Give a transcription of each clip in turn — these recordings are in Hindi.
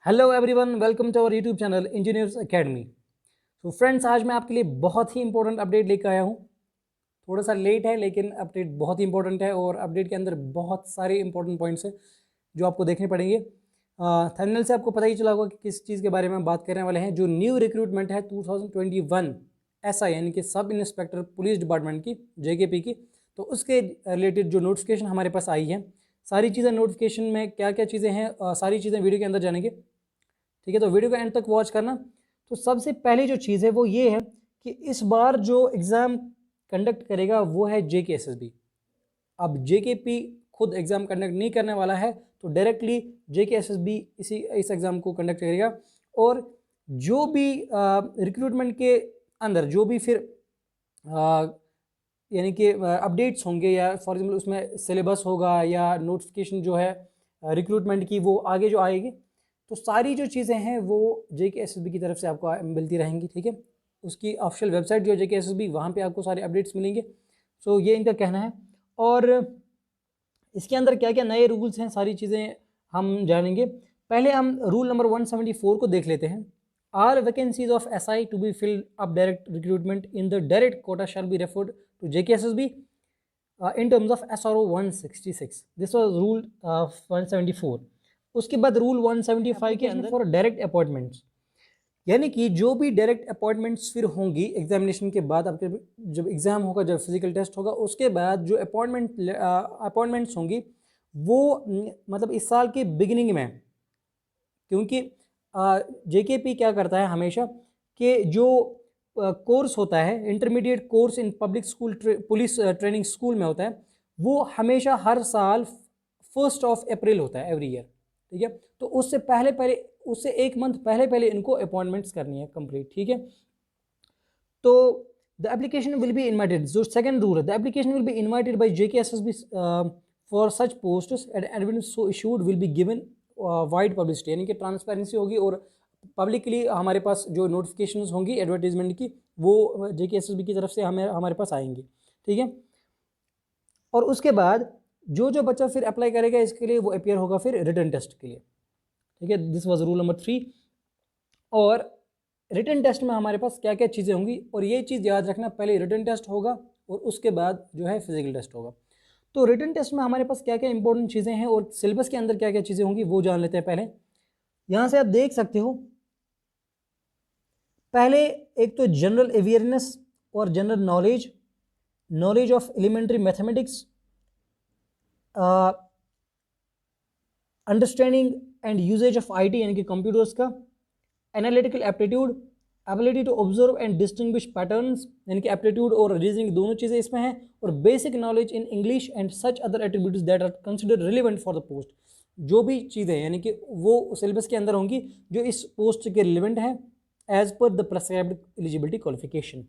Hello everyone, welcome to our YouTube channel engineers academy. तो फ्रेंड्स, आज मैं आपके लिए बहुत ही इंपॉर्टेंट अपडेट लेकर आया हूँ। थोड़ा सा लेट है लेकिन अपडेट बहुत ही इंपॉर्टेंट है और अपडेट के अंदर बहुत सारे इंपॉर्टेंट पॉइंट्स हैं जो आपको देखने पड़ेंगे। थंबनेल से आपको पता ही चला होगा कि किस चीज़ के बारे में बात करने वाले हैं। जो न्यू रिक्रूटमेंट है 2021 SI यानी कि सब इंस्पेक्टर पुलिस डिपार्टमेंट की, JKP की, तो उसके रिलेटेड जो नोटिफिकेशन हमारे पास आई है, सारी चीज़ें नोटिफिकेशन में क्या क्या चीज़ें हैं, सारी चीज़ें वीडियो के अंदर जानेंगे। ठीक है, तो वीडियो को एंड तक वॉच करना। तो सबसे पहली जो चीज़ है वो ये है कि इस बार जो एग्ज़ाम कंडक्ट करेगा वो है JKSSB। अब JKP खुद एग्ज़ाम कंडक्ट नहीं करने वाला है, तो डायरेक्टली JKSSB इस एग्ज़ाम को कंडक्ट करेगा। और जो भी रिक्रूटमेंट के अंदर जो भी फिर यानी कि अपडेट्स होंगे या फॉर एग्जाम्पल उसमें सिलेबस होगा या नोटिफिकेशन जो है रिक्रूटमेंट की वो आगे जो आएगी, तो सारी जो चीज़ें हैं वो JKSSB की तरफ से आपको मिलती रहेंगी। ठीक है, उसकी ऑफिशियल वेबसाइट जो है JKSSB, वहाँ पे आपको सारे अपडेट्स मिलेंगे। सो ये इनका कहना है। और इसके अंदर क्या क्या नए रूल्स हैं, सारी चीज़ें हम जानेंगे। पहले हम रूल नंबर 174 को देख लेते हैं। All vacancies of SI to be filled up direct recruitment in the direct quota shall be referred to JKSSB in terms of SRO 166. This was rule 174. उसके बाद रूल 175 के अंदर फॉर डायरेक्ट अपॉइंटमेंट्स, यानी कि जो भी डायरेक्ट अपॉइंटमेंट्स फिर होंगी एग्जामिनेशन के बाद, आपके जब एग्ज़ाम होगा, जब फिजिकल टेस्ट होगा, उसके बाद जो अपॉइंटमेंट्स होंगी वो मतलब इस साल के बिगिनिंग में, क्योंकि JKP क्या करता है हमेशा कि जो कोर्स होता है intermediate course in public school police training school में होता है, वो हमेशा हर साल 1 अप्रैल होता है एवरी ईयर। ठीक है, तो उससे पहले पहले, उससे एक मंथ पहले पहले इनको अपॉइंटमेंट्स करनी है कंप्लीट। ठीक है, तो the application will be invited, जो सेकंड रूल है, the application will be invited bye JKSSB for such posts and advertisement so issued will be given wide publicity, यानी कि ट्रांसपेरेंसी होगी और पब्लिकली हमारे पास जो नोटिफिकेशंस होंगी एडवर्टीजमेंट की वो JKSSB की तरफ से हमारे पास आएंगी। ठीक है, और उसके बाद जो जो बच्चा फिर अप्लाई करेगा इसके लिए वो अपियर होगा फिर रिटन टेस्ट के लिए। ठीक है, दिस वाज रूल नंबर 3। और रिटन टेस्ट में हमारे पास क्या क्या चीज़ें होंगी, और ये चीज़ याद रखना, पहले रिटन टेस्ट होगा और उसके बाद जो है फिजिकल टेस्ट होगा। तो रिटन टेस्ट में हमारे पास क्या क्या इंपॉर्टेंट चीज़ें हैं और सिलेबस के अंदर क्या क्या चीज़ें होंगी वो जान लेते हैं। पहले यहाँ से आप देख सकते हो, पहले एक तो जनरल अवेयरनेस और general knowledge, knowledge of elementary mathematics, understanding and usages of IT यानी कि कंप्यूटर्स का, analytical aptitude, ability to observe and distinguish patterns, यानी कि एप्टीट्यूड और रीजनिंग दोनों चीज़ें इसमें हैं, और basic knowledge in English and such other attributes that are considered relevant for the post. जो भी चीज़ें यानी कि वो सिलेबस के अंदर होंगी जो इस पोस्ट के रिलेवेंट हैं as per the prescribed eligibility qualification.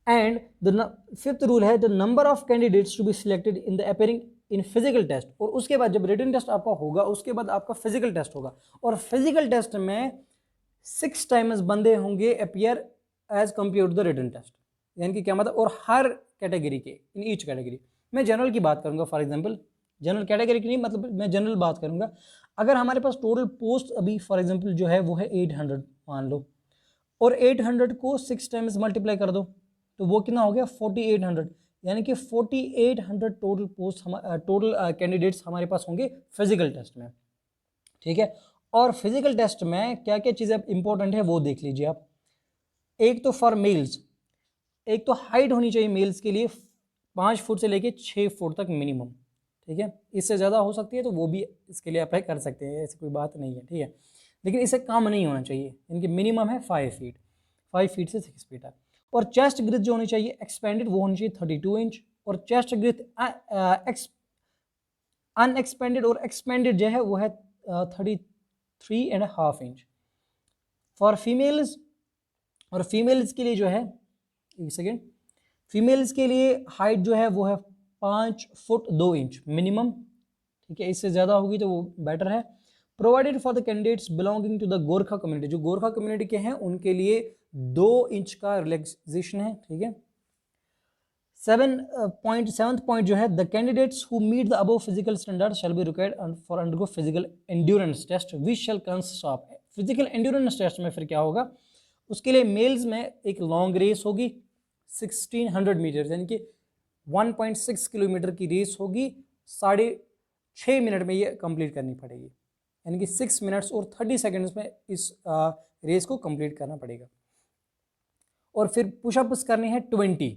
And the fifth rule है, the number of candidates to be selected in the appearing in physical test. और उसके बाद जब रिटन टेस्ट आपका होगा उसके बाद आपका फिजिकल टेस्ट होगा, और फिजिकल टेस्ट में 6 टाइम्स बंदे होंगे appear as compare to the written test. यानी कि क्या मतलब, और हर कैटेगरी के, इन ईच कैटेगरी, मैं जनरल की बात करूंगा फॉर एग्जांपल, जनरल कैटेगरी की नहीं, मतलब मैं जनरल बात करूंगा। अगर हमारे पास टोटल पोस्ट अभी फॉर एग्जांपल जो है वो है 800 मान लो, और 800 को 6 टाइम्स मल्टीप्लाई कर दो तो वो कितना हो गया 4800, यानी कि 4800 टोटल पोस्ट टोटल कैंडिडेट्स हमारे पास होंगे फिजिकल टेस्ट में। ठीक है, और फिजिकल टेस्ट में क्या क्या चीज़ें इंपॉर्टेंट है वो देख लीजिए आप। एक तो फॉर मेल्स, एक तो हाइट होनी चाहिए मेल्स के लिए 5 फुट से लेके 6 फुट तक मिनिमम। ठीक है, इससे ज़्यादा हो सकती है तो वो भी इसके लिए अप्लाई कर सकते हैं, ऐसी कोई बात नहीं है। ठीक है, लेकिन इससे कम नहीं होना चाहिए, इनकी मिनिमम है 5 फीट, 5 फीट से 6 फीट है। और चेस्ट ग्रिथ जो होनी चाहिए एक्सपेंडेड वो होनी चाहिए 32 इंच, और चेस्ट ग्रिथ अनएक्सपेंडेड और एक्सपेंडेड जो है वो है 33.5 इंच फॉर फीमेल्स। और फीमेल्स के लिए जो है, एक सेकेंड, फीमेल्स के लिए हाइट जो है वो है 5 फुट 2 इंच मिनिमम। ठीक है, इससे ज़्यादा होगी तो वो बेटर है। Provided for the candidates belonging to the Gorkha community, जो गोरखा कम्युनिटी के हैं उनके लिए 2 इंच का रिलैक्सेशन है। ठीक है, 7th पॉइंट जो है, the candidates who meet the above physical standard shall be required for undergo physical endurance test which shall consist of. Physical endurance test में फिर क्या होगा, उसके लिए मेल्स में एक लॉन्ग रेस होगी 1600 मीटर, यानी कि 1.6 किलोमीटर की रेस होगी, 6.5 मिनट में ये कंप्लीट करनी पड़ेगी, यानी कि 6 मिनट्स और 30 सेकेंड्स में इस रेस को कंप्लीट करना पड़ेगा। और फिर पुशअप्स करने हैं 20,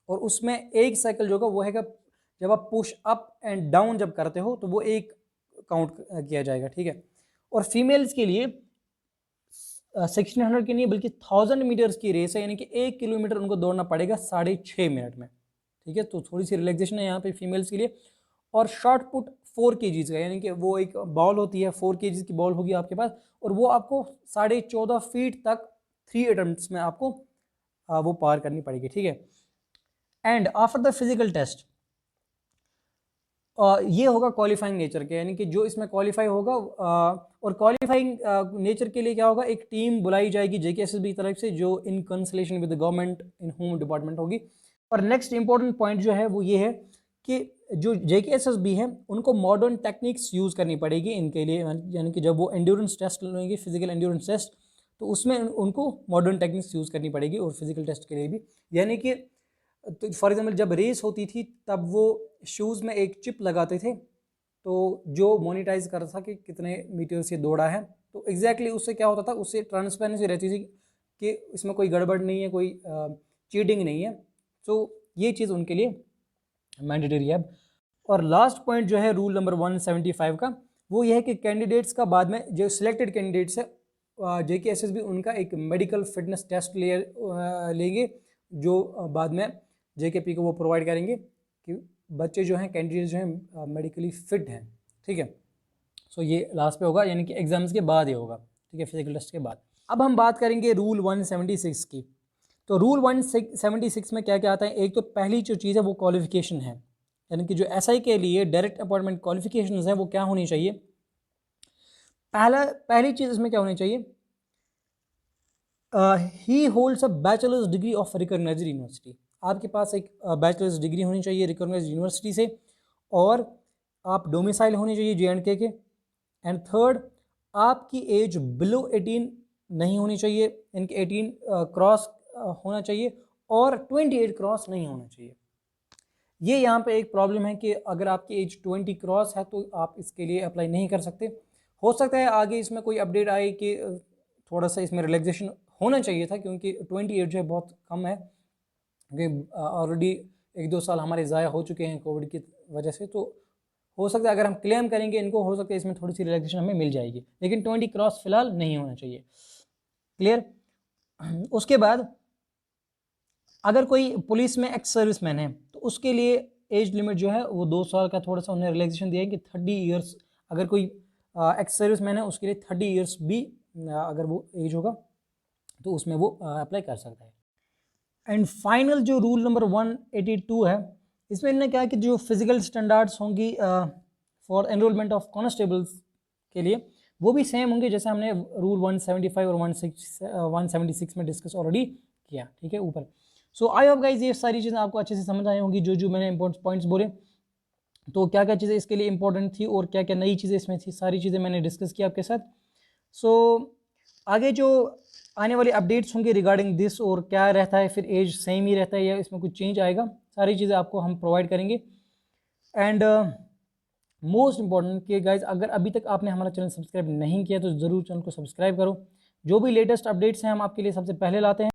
और उसमें एक साइकिल जो होगा वो है जब आप पुश अप एंड डाउन जब करते हो तो वो एक काउंट किया जाएगा, ठीक है। और फीमेल्स के लिए 1600 की नहीं बल्कि 1000 मीटर्स की रेस है, यानी कि 1 किलोमीटर उनको दौड़ना पड़ेगा 6.5 मिनट में, ठीक है। तो थोड़ी सी रिलैक्सेशन है यहाँ पे फीमेल्स के लिए। और शॉर्ट पुट 4 kg का, यानी कि वो एक बॉल होती है, 4 kg की बॉल होगी आपके पास, और वो आपको 14.5 फीट तक 3 अटेम्प्ट्स में आपको वो पार करनी पड़ेगी, ठीक है। And after the physical test ये होगा क्वालिफाइंग नेचर के, यानी कि जो इसमें क्वालिफाई होगा, और क्वालिफाइंग नेचर के लिए क्या होगा, एक टीम बुलाई जाएगी JKSSB की तरफ से जो in consultation with the government in home department होगी। और नेक्स्ट इंपॉर्टेंट पॉइंट जो है वो ये है कि जो JKSSB है उनको मॉडर्न टेक्निक्स यूज़ करनी पड़ेगी इनके लिए, यानी कि जब वो एंड्योरेंस टेस्ट लेंगे, फिजिकल एंड्योरेंस टेस्ट, तो उसमें उनको मॉडर्न टेक्निक्स यूज़ करनी पड़ेगी, और फिजिकल टेस्ट के लिए भी। यानी कि तो फॉर एग्जांपल जब रेस होती थी तब वो शूज़ में एक चिप लगाते थे, तो जो मोनिटाइज कर था कि कितने मीटर से दौड़ा है, तो एग्जैक्टली उससे क्या होता था, उससे ट्रांसपेरेंसी रहती थी कि इसमें कोई गड़बड़ नहीं है, कोई चीटिंग नहीं है। तो ये चीज़ उनके लिए मैंडेटरी है। और लास्ट पॉइंट जो है रूल नंबर 175 का, वो ये है कि कैंडिडेट्स का बाद में जो सिलेक्टेड कैंडिडेट्स है JKSSB उनका एक मेडिकल फिटनेस टेस्ट लेंगे, जो बाद में JKP को वो प्रोवाइड करेंगे कि बच्चे जो हैं, कैंडिडेट्स जो हैं मेडिकली फिट हैं, ठीक है। सो ये लास्ट पे होगा, यानी कि एग्जाम्स के बाद ये होगा, ठीक है, फिजिकल टेस्ट के बाद। अब हम बात करेंगे रूल 176 की। तो रूल 176 में क्या क्या आता है, एक तो पहली जो चीज़ है वो क्वालिफिकेशन है, यानी कि जो SI के लिए डायरेक्ट अपॉइंटमेंट क्वालिफिकेशन है वो क्या होनी चाहिए। पहली चीज़ इसमें क्या होनी चाहिए, he holds a bachelor's degree of recognised university. आपके पास एक बैचलर्स डिग्री होनी चाहिए रिकॉग्नाइज्ड यूनिवर्सिटी से, और आप डोमिसाइल होनी चाहिए JNK के। एंड थर्ड, आपकी एज बिलो 18 नहीं होनी चाहिए, इनके 18 क्रॉस होना चाहिए, और 28 क्रॉस नहीं होना चाहिए। ये यहाँ पे एक प्रॉब्लम है कि अगर आपकी एज 20 क्रॉस है तो आप इसके लिए अप्लाई नहीं कर सकते। हो सकता है आगे इसमें कोई अपडेट आए कि थोड़ा सा इसमें रिलैक्सेशन होना चाहिए था, क्योंकि 28 जो है बहुत कम है, क्योंकि ऑलरेडी 1-2 साल हमारे ज़ाया हो चुके हैं कोविड की वजह से। तो हो सकता है अगर हम क्लेम करेंगे इनको, हो सकता है इसमें थोड़ी सी रिलैक्सेशन हमें मिल जाएगी, लेकिन 20 क्रॉस फिलहाल नहीं होना चाहिए। क्लियर। उसके बाद अगर कोई पुलिस में एक्स सर्विसमैन है तो उसके लिए एज लिमिट जो है वो 2 साल का थोड़ा सा उन्हें रिलैक्सेशन दिया है कि 30 ईयर्स, अगर कोई एक्स सर्विसमैन है उसके लिए 30 ईयर्स भी अगर वो एज होगा तो उसमें वो अप्लाई कर सकता है। एंड फाइनल जो रूल नंबर 182 है, इसमें इन्होंने क्या कि जो फिजिकल स्टैंडर्ड्स होंगी फॉर एनरोलमेंट ऑफ कॉन्स्टेबल्स के लिए वो भी सेम होंगे जैसे हमने रूल 175 और 176 में डिस्कस ऑलरेडी किया, ठीक है, ऊपर। सो आई होप गाइज ये सारी चीज़ें आपको अच्छे से समझ आई होंगी, जो मैंने इंपॉर्टेंट पॉइंट्स बोले। तो क्या क्या चीज़ें इसके लिए इंपॉर्टेंट थी और क्या क्या नई चीज़ें इसमें थी, सारी चीज़ें मैंने डिस्कस की आपके साथ। सो आगे जो आने वाली अपडेट्स होंगे रिगार्डिंग दिस, और क्या रहता है फिर एज सेम ही रहता है या इसमें कुछ चेंज आएगा, सारी चीज़ें आपको हम प्रोवाइड करेंगे। एंड मोस्ट इंपॉर्टेंट कि गाइज अगर अभी तक आपने हमारा चैनल सब्सक्राइब नहीं किया तो ज़रूर चैनल को सब्सक्राइब करो। जो भी लेटेस्ट अपडेट्स हैं हम आपके लिए सबसे पहले लाते हैं।